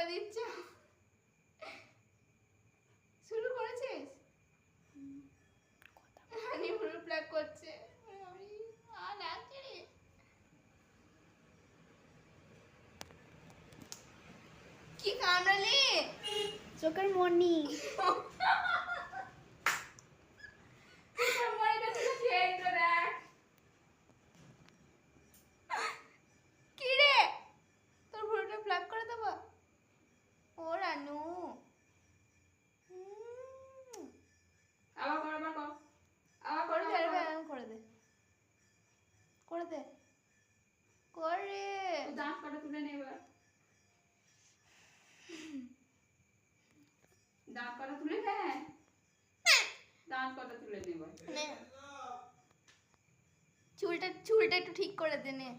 করে দিচ্ছ। শুরু করেছিস? হানি পুরো প্লাগ করছে। লাগছে রে। কি কামড়ালি? চোখের মনি। কি রে, তোর ভুরুটা প্লাগ করে দেবো? ও রানু, করে দে, করে দে, করে দে, করে দাঁত কটা তুলে নে এবার। দাঁত কটা তুলে নে, দাঁত কটা তুলে নে এবার। চুলটা একটু ঠিক করে দে নে।